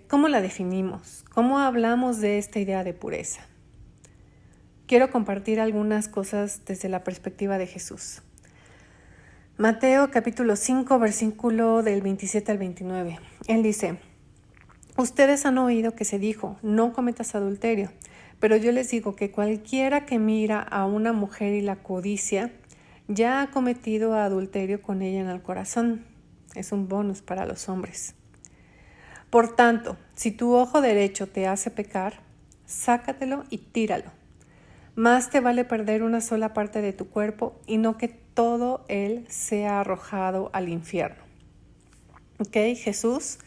¿Cómo la definimos? ¿Cómo hablamos de esta idea de pureza? Quiero compartir algunas cosas desde la perspectiva de Jesús. Mateo capítulo 5, versículo del 27 al 29. Él dice, ustedes han oído que se dijo, no cometas adulterio, pero yo les digo que cualquiera que mira a una mujer y la codicia, ya ha cometido adulterio con ella en el corazón. Es un bonus para los hombres. Por tanto, si tu ojo derecho te hace pecar, sácatelo y tíralo. Más te vale perder una sola parte de tu cuerpo y no que todo él sea arrojado al infierno. ¿Ok, Jesús?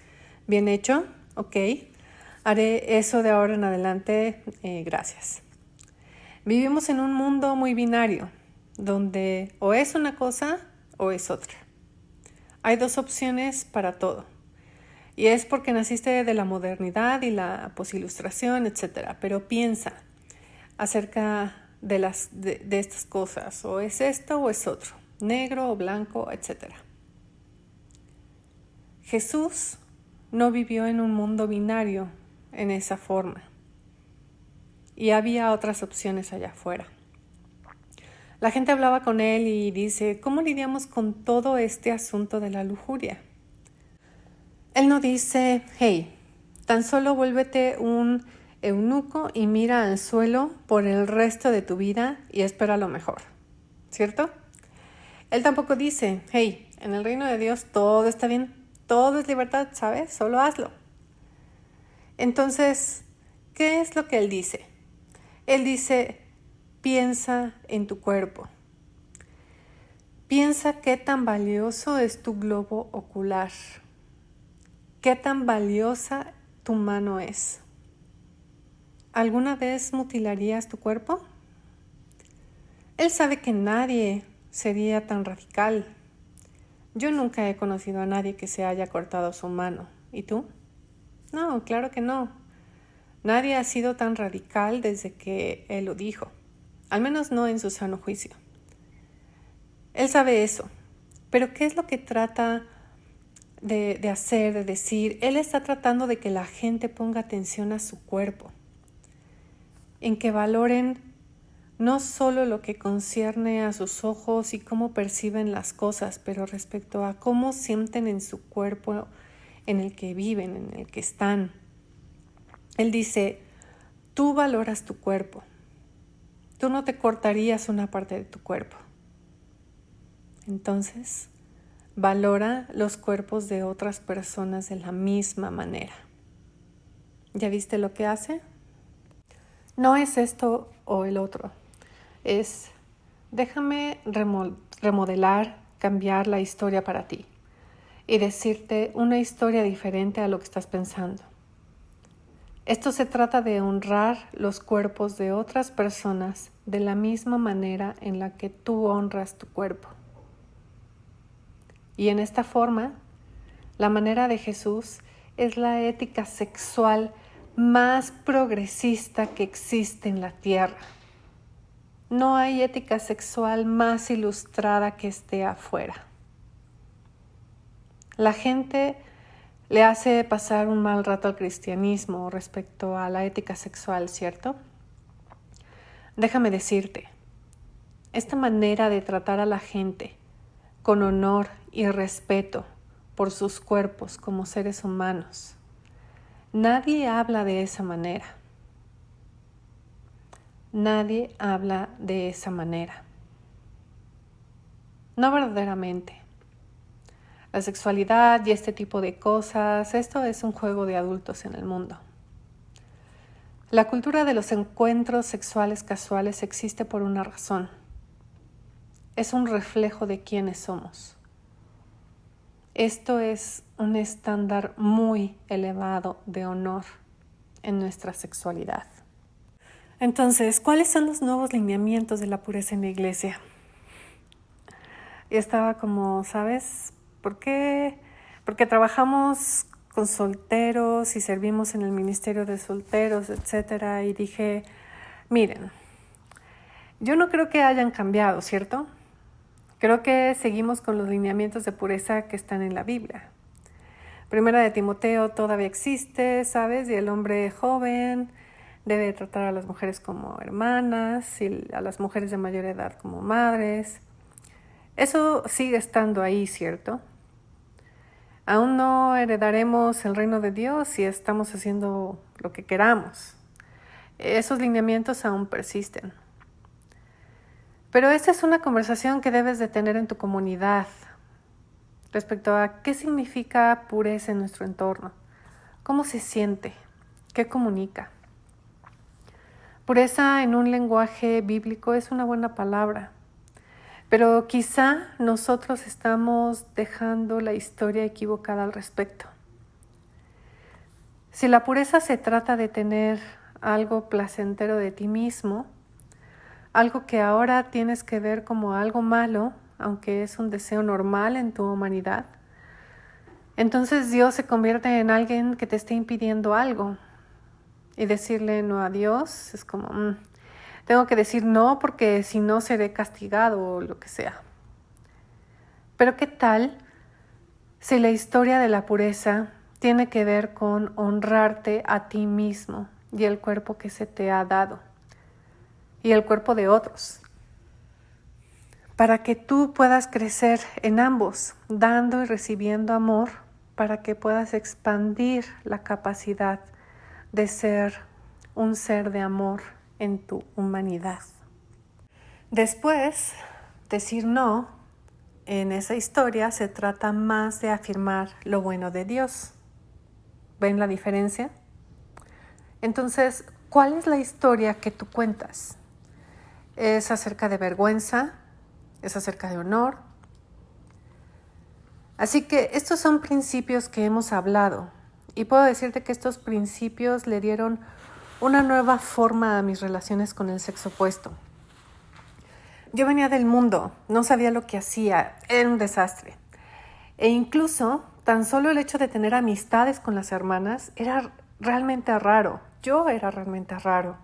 Bien hecho. Ok. Haré eso de ahora en adelante. Gracias. Vivimos en un mundo muy binario, donde o es una cosa o es otra. Hay dos opciones para todo. Y es porque naciste de la modernidad y la posilustración, etc. Pero piensa acerca de estas cosas. O es esto o es otro. Negro o blanco, etc. Jesús no vivió en un mundo binario en esa forma. Y había otras opciones allá afuera. La gente hablaba con él y dice, ¿cómo lidiamos con todo este asunto de la lujuria? Él no dice, hey, tan solo vuélvete un eunuco y mira al suelo por el resto de tu vida y espera lo mejor, ¿cierto? Él tampoco dice, hey, en el reino de Dios todo está bien, todo es libertad, ¿sabes? Solo hazlo. Entonces, ¿qué es lo que él dice? Él dice, piensa en tu cuerpo. Piensa qué tan valioso es tu globo ocular. ¿Qué tan valiosa tu mano es? ¿Alguna vez mutilarías tu cuerpo? Él sabe que nadie sería tan radical. Yo nunca he conocido a nadie que se haya cortado su mano. ¿Y tú? No, claro que no. Nadie ha sido tan radical desde que él lo dijo. Al menos no en su sano juicio. Él sabe eso. Pero ¿qué es lo que trata de hacer, de decir? Él está tratando de que la gente ponga atención a su cuerpo, en que valoren no solo lo que concierne a sus ojos y cómo perciben las cosas, pero respecto a cómo sienten en su cuerpo en el que viven, en el que están. Él dice, tú valoras tu cuerpo, tú no te cortarías una parte de tu cuerpo. Entonces, valora los cuerpos de otras personas de la misma manera. ¿Ya viste lo que hace? No es esto o el otro. Es, déjame remodelar, cambiar la historia para ti y decirte una historia diferente a lo que estás pensando. Esto se trata de honrar los cuerpos de otras personas de la misma manera en la que tú honras tu cuerpo. Y en esta forma, la manera de Jesús es la ética sexual más progresista que existe en la tierra. No hay ética sexual más ilustrada que esté afuera. La gente le hace pasar un mal rato al cristianismo respecto a la ética sexual, ¿cierto? Déjame decirte, esta manera de tratar a la gente con honor y respeto por sus cuerpos como seres humanos, nadie habla de esa manera. Nadie habla de esa manera. No verdaderamente. La sexualidad y este tipo de cosas, esto es un juego de adultos en el mundo. La cultura de los encuentros sexuales casuales existe por una razón. Es un reflejo de quiénes somos. Esto es un estándar muy elevado de honor en nuestra sexualidad. Entonces, ¿cuáles son los nuevos lineamientos de la pureza en la iglesia? Y estaba como, ¿sabes? ¿Por qué? Porque trabajamos con solteros y servimos en el ministerio de solteros, etc. Y dije, miren, yo no creo que hayan cambiado, ¿cierto? Creo que seguimos con los lineamientos de pureza que están en la Biblia. Primera de Timoteo todavía existe, ¿sabes? Y el hombre joven debe tratar a las mujeres como hermanas y a las mujeres de mayor edad como madres. Eso sigue estando ahí, ¿cierto? Aún no heredaremos el reino de Dios si estamos haciendo lo que queramos. Esos lineamientos aún persisten. Pero esta es una conversación que debes de tener en tu comunidad respecto a qué significa pureza en nuestro entorno. ¿Cómo se siente? ¿Qué comunica? Pureza en un lenguaje bíblico es una buena palabra, pero quizá nosotros estamos dejando la historia equivocada al respecto. Si la pureza se trata de tener algo placentero de ti mismo, algo que ahora tienes que ver como algo malo, aunque es un deseo normal en tu humanidad, entonces Dios se convierte en alguien que te esté impidiendo algo. Y decirle no a Dios es como, tengo que decir no porque si no seré castigado o lo que sea. Pero ¿qué tal si la historia de la pureza tiene que ver con honrarte a ti mismo y el cuerpo que se te ha dado y el cuerpo de otros? Para que tú puedas crecer en ambos, dando y recibiendo amor, para que puedas expandir la capacidad de ser un ser de amor en tu humanidad. Después, decir no en esa historia se trata más de afirmar lo bueno de Dios. ¿Ven la diferencia? Entonces, ¿cuál es la historia que tú cuentas? ¿Es acerca de vergüenza? ¿Es acerca de honor? Así que estos son principios que hemos hablado y puedo decirte que estos principios le dieron una nueva forma a mis relaciones con el sexo opuesto. Yo venía del mundo, no sabía lo que hacía, era un desastre. E incluso tan solo el hecho de tener amistades con las hermanas era realmente raro. Yo era realmente raro.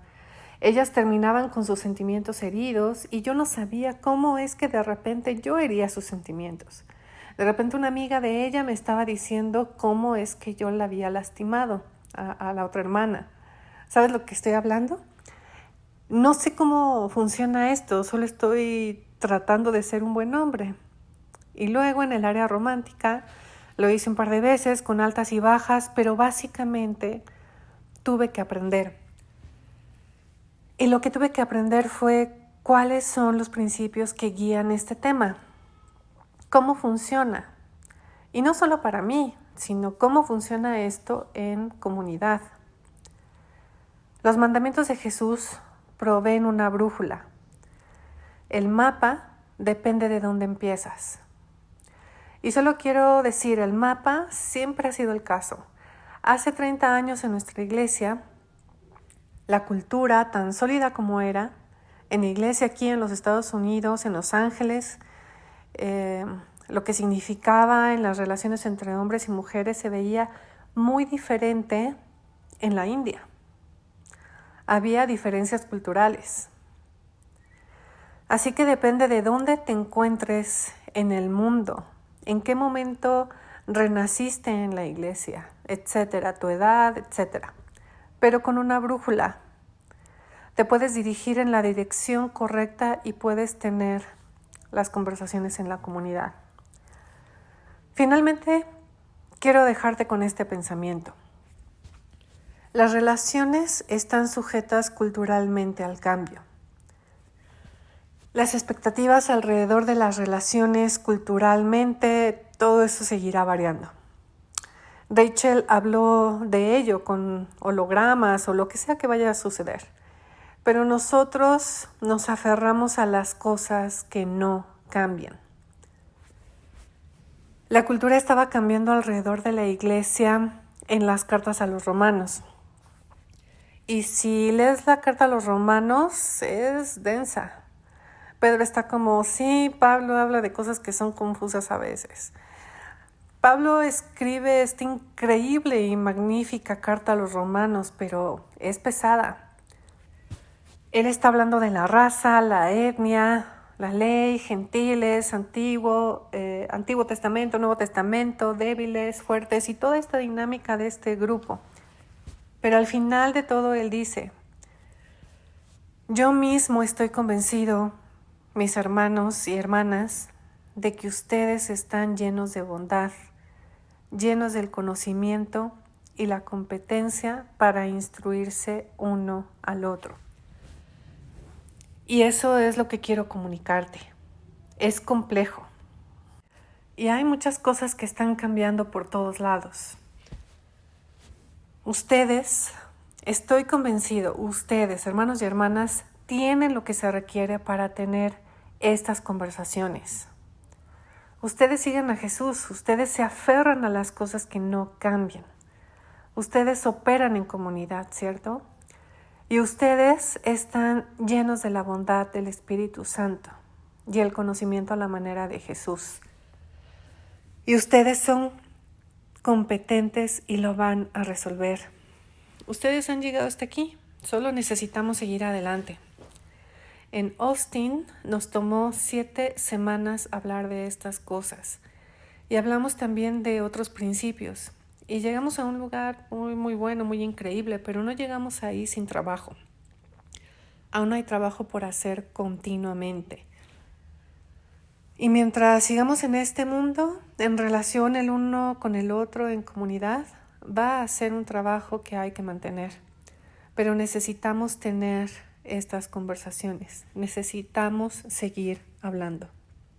Ellas terminaban con sus sentimientos heridos y yo no sabía cómo es que de repente yo hería sus sentimientos. De repente una amiga de ella me estaba diciendo cómo es que yo la había lastimado a la otra hermana. ¿Sabes lo que estoy hablando? No sé cómo funciona esto, solo estoy tratando de ser un buen hombre. Y luego en el área romántica lo hice un par de veces con altas y bajas, pero básicamente tuve que aprender. Y lo que tuve que aprender fue cuáles son los principios que guían este tema. ¿Cómo funciona? Y no solo para mí, sino cómo funciona esto en comunidad. Los mandamientos de Jesús proveen una brújula. El mapa depende de dónde empiezas. Y solo quiero decir, el mapa siempre ha sido el caso. Hace 30 años en nuestra iglesia, la cultura tan sólida como era, en la iglesia aquí en los Estados Unidos, en Los Ángeles, lo que significaba en las relaciones entre hombres y mujeres se veía muy diferente en la India. Había diferencias culturales. Así que depende de dónde te encuentres en el mundo, en qué momento renaciste en la iglesia, etcétera, tu edad, etcétera. Pero con una brújula te puedes dirigir en la dirección correcta y puedes tener las conversaciones en la comunidad. Finalmente, quiero dejarte con este pensamiento. Las relaciones están sujetas culturalmente al cambio. Las expectativas alrededor de las relaciones culturalmente, todo eso seguirá variando. Rachel habló de ello con hologramas o lo que sea que vaya a suceder. Pero nosotros nos aferramos a las cosas que no cambian. La cultura estaba cambiando alrededor de la iglesia en las cartas a los romanos. Y si lees la carta a los romanos, es densa. Pedro está como, sí, Pablo habla de cosas que son confusas a veces. Pablo escribe esta increíble y magnífica carta a los romanos, pero es pesada. Él está hablando de la raza, la etnia, la ley, gentiles, Antiguo Testamento, Nuevo Testamento, débiles, fuertes y toda esta dinámica de este grupo. Pero al final de todo él dice, yo mismo estoy convencido, mis hermanos y hermanas, de que ustedes están llenos de bondad, llenos del conocimiento y la competencia para instruirse uno al otro. Y eso es lo que quiero comunicarte. Es complejo. Y hay muchas cosas que están cambiando por todos lados. Ustedes, estoy convencido, ustedes, hermanos y hermanas, tienen lo que se requiere para tener estas conversaciones. Ustedes siguen a Jesús, ustedes se aferran a las cosas que no cambian. Ustedes operan en comunidad, ¿cierto? Y ustedes están llenos de la bondad del Espíritu Santo y el conocimiento a la manera de Jesús. Y ustedes son competentes y lo van a resolver. Ustedes han llegado hasta aquí, solo necesitamos seguir adelante. En Austin nos tomó 7 semanas hablar de estas cosas y hablamos también de otros principios y llegamos a un lugar muy bueno, muy increíble, pero no llegamos ahí sin trabajo. Aún hay trabajo por hacer continuamente. Y mientras sigamos en este mundo, en relación el uno con el otro, en comunidad, va a ser un trabajo que hay que mantener. Pero necesitamos tener estas conversaciones, necesitamos seguir hablando.